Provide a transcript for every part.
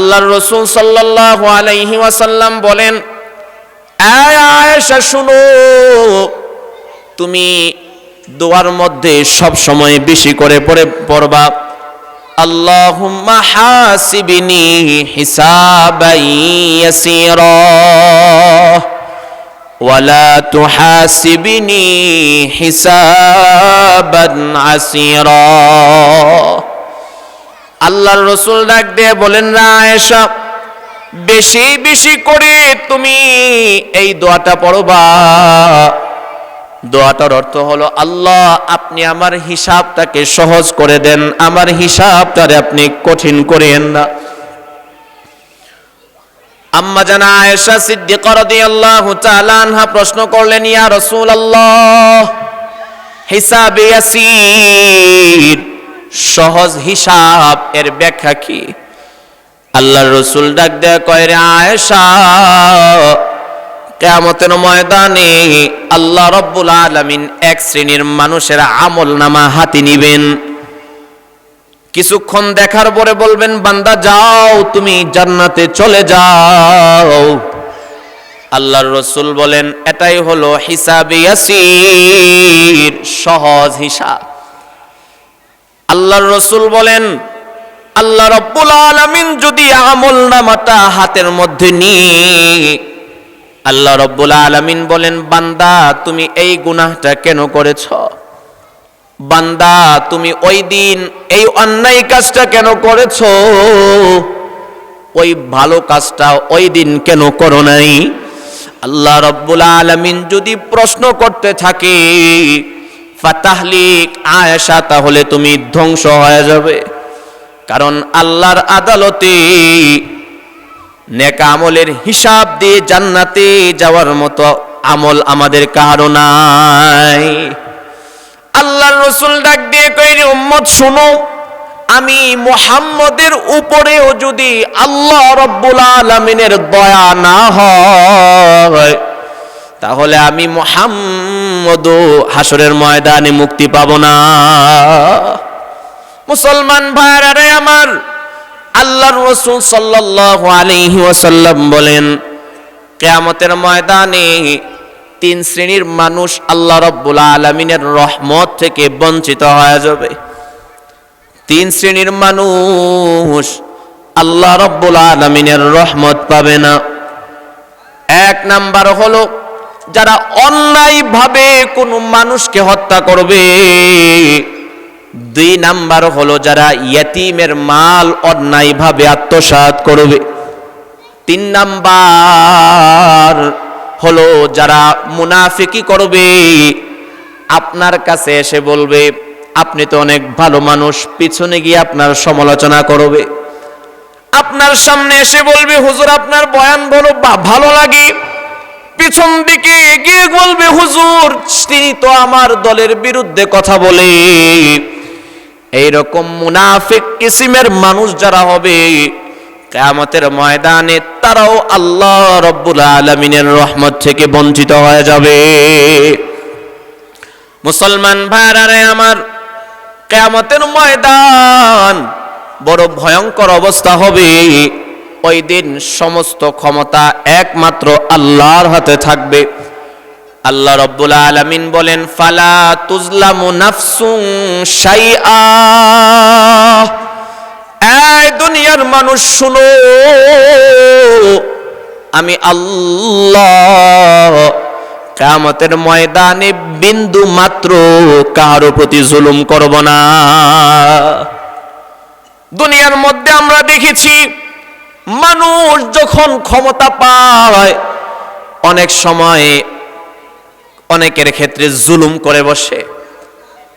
আল্লাহর রাসূল সাল্লাল্লাহু আলাইহি ওয়াসাল্লাম বলেন, আয়েশা শুনো, তুমি দোয়ার মধ্যে সব সময় বেশি করে পড়বা, আল্লাহুম্মা হাসিবনি হিসাবান ইয়াসীরা ওয়ালা তুহাসিবনি হিসাবান আসীরা। আল্লাহর রাসূল ডাক দিয়ে বলেন, না আয়েশা, বেশি বেশি করে তুমি এই দোয়াটা পড়বা। দোয়াটার অর্থ হলো, আল্লাহ আপনি আমার হিসাবটাকে সহজ করে দেন, আমার হিসাবটারে আপনি কঠিন করেন না। আম্মা জানা আয়েশা সিদ্দিকা রাদিয়াল্লাহু তাআলা আনহা প্রশ্ন করলেন, ইয়া রাসূলুল্লাহ, হিসাবে ইয়াসির, সহজ হিসাব, এর ব্যাখ্যা কি? আল্লাহর রাসূল ডাক দেয়া কয়, রে আয়েশা, কিয়ামতের ময়দানে আল্লাহ রাব্বুল আলামিন এক শ্রেণীর মানুষের আমলনামা হাতে নিবেন। কিছুক্ষণ দেখার পরে বলবেন, বান্দা যাও, তুমি জান্নাতে চলে যাও। আল্লাহর রাসূল বলেন, এটাই হলো হিসাবে ইয়াসির, সহজ হিসাব। আল্লাহর রাসূল বলেন, আল্লাহ রাব্বুল আলামিন যদি আমলনামাটা হাতের মধ্যে নিয়ে আল্লাহ রাব্বুল আলামিন বলেন, বান্দা তুমি এই গুনাহটা কেন করেছ? বান্দা তুমি ওই দিন এই অন্যায় কাজটা কেন করেছ? ওই ভালো কাজটা ওই দিন কেন করো নাই? আল্লাহ রাব্বুল আলামিন যদি প্রশ্ন করতে থাকে, ফাতাহলিক আয়েশা, তাহলে তুমি ধ্বংস হয়ে যাবে। কারণ আল্লাহর আদালতে নেক আমলের হিসাব দিয়ে জান্নাতে যাওয়ার মতো আমল আমাদের কারো নাই। আল্লাহর রাসূল ডাক দিয়ে কইরে, উম্মত শুনো, আমি মুহাম্মদের উপরেও যদি আল্লাহ রাব্বুল আলামিনের দয়া না হয়, তাহলে আমি মুহাম্মদও হাসরের ময়দানে মুক্তি পাবো না। মুসলমান ভাইরা রে আমার, আল্লাহর রাসূল সাল্লাল্লাহু আলাইহি ওয়াসাল্লাম বলেন, কিয়ামতের ময়দানে তিন শ্রেণীর মানুষ আল্লাহ রাব্বুল আলামিনের রহমত থেকে বঞ্চিত হয়ে যাবে। তিন শ্রেণীর মানুষ আল্লাহ রাব্বুল আলামিনের রহমত পাবে না। এক নাম্বার হলো যারা অন্যায়ভাবে কোনো মানুষকে হত্যা করবে। দুই নাম্বার হলো যারা ইয়েতিমের মাল অন্যায়ভাবে আত্মসাৎ করবে। তিন নাম্বার হলো যারা মুনাফিকি করবে। আপনার কাছে এসে বলবে, আপনি তো অনেক ভালো মানুষ, পিছনে গিয়ে আপনার সমালোচনা করবে। আপনার সামনে এসে বলবে, হুজুর আপনার বয়ান ভালো লাগে, পিছন দিকে গিয়ে বলবে, হুজুর তিনি তো আমার দলের বিরুদ্ধে কথা বলে। এইরকম মুনাফিক কিসিমের মানুষ যারা হবে, কিয়ামতের ময়দানে তারাও আল্লাহ রাব্বুল আলামিনের রহমত থেকে বঞ্চিত হয়ে যাবে। মুসলমান ভাইরা রে আমার, কিয়ামতের ময়দান বড় ভয়ঙ্কর অবস্থা হবে। ওই দিন সমস্ত ক্ষমতা একমাত্র আল্লাহর হাতে থাকবে। আল্লাহ রাব্বুল আলামিন বলেন, ফালা তুজলামু নাফসুন শাইআ। এই দুনিয়ার মানুষ শুনো, আমি আল্লাহ কিয়ামতের ময়দানে বিন্দু মাত্র কারো প্রতি জুলুম করব না। দুনিয়ার মধ্যে আমরা দেখেছি, মানুষ যখন ক্ষমতা পায় অনেক সময় অনেকের ক্ষেত্রে জুলুম করে বসে।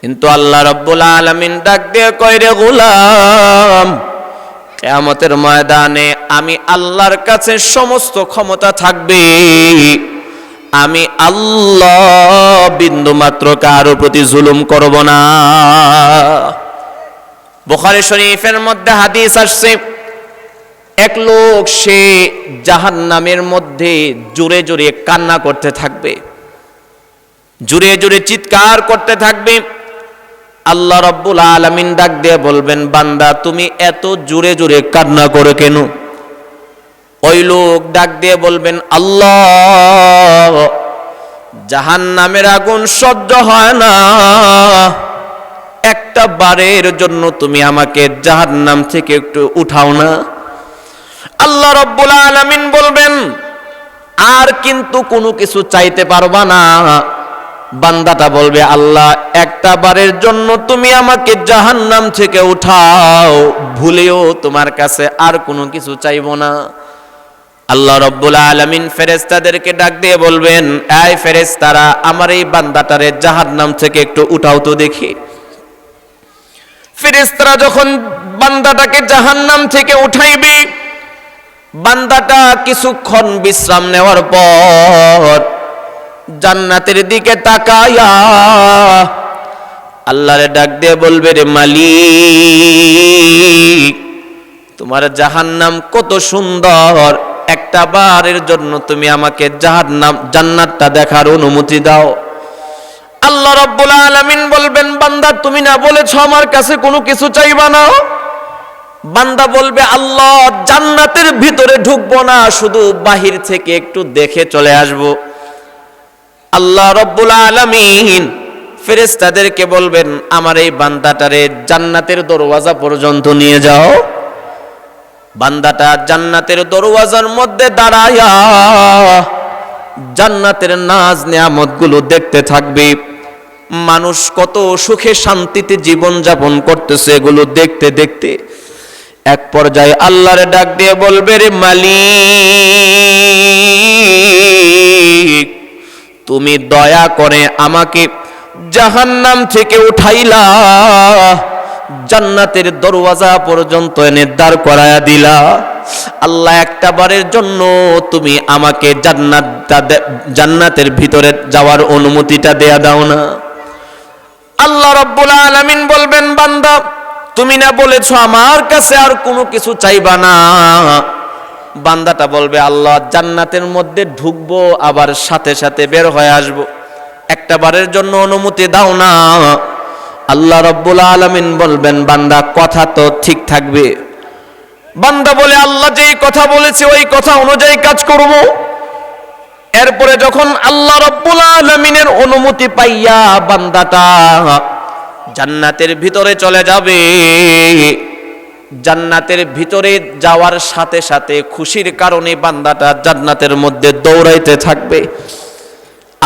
কিন্তু আল্লাহ রাব্বুল আলামিন ডাক দিয়ে কয়, রে গোলাম, কিয়ামতের ময়দানে আমি আল্লাহর কাছে সমস্ত ক্ষমতা থাকবে। আমি আল্লাহ বিন্দু মাত্র কারো প্রতি জুলুম করব না। বুখারী শরীফের মধ্যে হাদিস আসছে, এক লোক সে জাহান্নামের মধ্যে জোরে জোরে কান্না করতে থাকবে, জোরে জোরে চিৎকার করতে থাকবে। আল্লাহ রাব্বুল আলামিন ডাক দিয়ে বলবেন, বান্দা তুমি এত জোরে জোরে কান্না করো কেন? ওই লোক ডাক দিয়ে বলবেন, আল্লাহ, জাহান্নামের আগুন সহ্য হয় না, একটা বারের জন্য তুমি আমাকে জাহান্নাম থেকে একটু উঠাও না। আল্লাহ রাব্বুল আলামিন বলবেন, আর কিন্তু কোনো কিছু চাইতে পারবা না। বান্দাটা বলবে, আল্লাহ, একটা বারের জন্য তুমি আমাকে জাহান্নাম থেকে উঠাও, ভুলেও তোমার কাছে আর কোনো কিছু চাইবো না। আল্লাহ রাব্বুল আলামিন ফেরেশতাদেরকে ডাক দিয়ে বলবেন, এই ফেরেশতারা, আমার এই বান্দাটারে জাহান্নাম থেকে একটু উঠাও তো দেখি। ফেরেশতারা যখন বান্দাটাকে জাহান্নাম থেকে উঠাইবে, বান্দাটা কিছুক্ষণ বিশ্রাম নেওয়ার পর জান্নাতের দিকে তাকায়া আল্লাহরে ডাক দিয়ে বলবে, রে মালিক, তোমার জাহান্নাম কত সুন্দর, একটা বারের জন্য তুমি আমাকে জান্নাতটা দেখার অনুমতি দাও। আল্লাহ রাব্বুল আলামিন বলবেন, বান্দা, তুমি না বলেছো আমার কাছে কোনো কিছু চাইবা না? বান্দা বলবে, আল্লাহ, জান্নাতের ভিতরে ঢুকবো না, শুধু বাহির থেকে একটু দেখে চলে আসব। আল্লাহ রাব্বুল আলামিন ফেরেশতাদেরকে বলবেন, আমার এই বান্দাটারে জান্নাতের দরওয়াজা পর্যন্ত নিয়ে যাও। বান্দাটা জান্নাতের দরওয়াজার মধ্যে দাঁড়ায়া জান্নাতের নাজ নিয়ামতগুলো দেখতে থাকবে। মানুষ কত সুখে শান্তিতে জীবন যাপন করতেছে, এগুলো দেখতে দেখতে এক পর্যায়ে আল্লাহরে ডাক দিয়ে বলবে, রে মালিক, তুমি দয়া করে আমাকে জাহান্নাম থেকে উঠাইলা, জান্নাতের দরওয়াজা পর্যন্ত এনে দাঁড় করায়া দিলা। আল্লাহ, একটা বারের জন্য তুমি আমাকে জান্নাতের ভিতরে যাওয়ার অনুমতিটা দেয়া দাও না। আল্লাহ রাব্বুল আলামিন বলবেন, বান্দা, তুমি না বলেছো আমার কাছে আর কোনো কিছু চাইবা না? বান্দাটা বলবে, আল্লাহ, জান্নাতের মধ্যে ঢুকবো, আবার সাথে সাথে বের হয়ে আসবো, একটা বারের জন্য অনুমতি দাও না। আল্লাহ রাব্বুল আলামিন বলবেন, বান্দা, কথা তো ঠিক থাকবে। বান্দা বলে, আল্লাহ যেই কথা বলেছে ওই কথা অনুযায়ী কাজ করব। এরপরে যখন আল্লাহ রাব্বুল আলামিনের অনুমতি পাইয়া বান্দাটা জান্নাতের ভিতরে চলে যাবে, জান্নাতের ভিতরে যাওয়ার সাথে সাথে খুশির কারণে বান্দাটা জান্নাতের মধ্যে দৌড়াইতে থাকবে।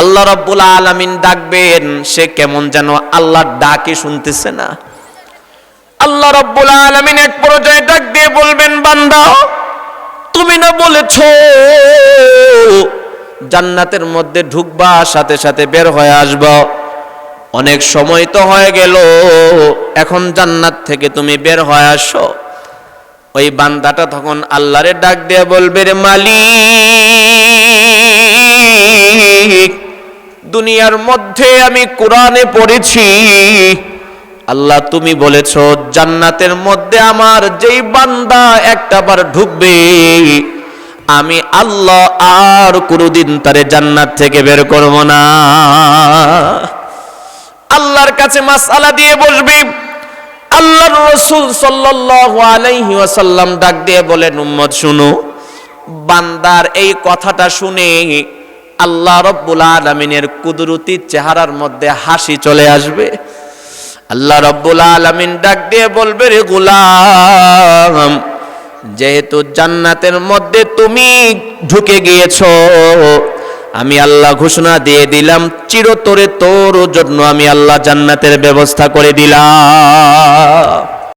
আল্লাহ রাব্বুল আলামিন ডাকবেন, সে কেমন যেন আল্লাহর ডাকে শুনতেছে না। আল্লাহ রাব্বুল আলামিন এক পর্যায়ে ডাক দিয়ে বলবেন, বান্দা, তুমি না বলেছো জান্নাতের মধ্যে ঢুকবা, সাথে সাথে বের হয়ে আসবা, অনেক সময় তো হয়ে গেল, এখন জান্নাত থেকে তুমি বের হয়ে আসো। ওই বান্দাটা তখন আল্লাহরে ডাক দিয়ে বলবে, রে মালিক, দুনিয়ার মধ্যে আমি কোরআনে পড়েছি, আল্লাহ তুমি বলেছো জান্নাতের মধ্যে আমার যেই বান্দা একটাবার ঢুকবে, আমি আল্লাহ আর কোনোদিন তারে জান্নাত থেকে বের করব না। আল্লাহর কাছে মাসআলা দিয়ে বসবে। আল্লাহর রাসূল সাল্লাল্লাহু আলাইহি ওয়াসাল্লাম ডাক দিয়ে বলেন, উম্মত শুনো, বান্দার এই কথাটা শুনে আল্লাহ রাব্বুল আলামিনের কুদরতি চেহারার মধ্যে হাসি চলে আসবে। আল্লাহ রাব্বুল আলামিন ডাক দিয়ে বলবে, রে গোলাম, যেহেতু জান্নাতের মধ্যে তুমি ঢুকে গিয়েছো, আমি আল্লাহ ঘোষণা দিয়ে দিলাম, চিরতরে তোর জন্য আমি আল্লাহ জান্নাতের ব্যবস্থা করে দিলাম।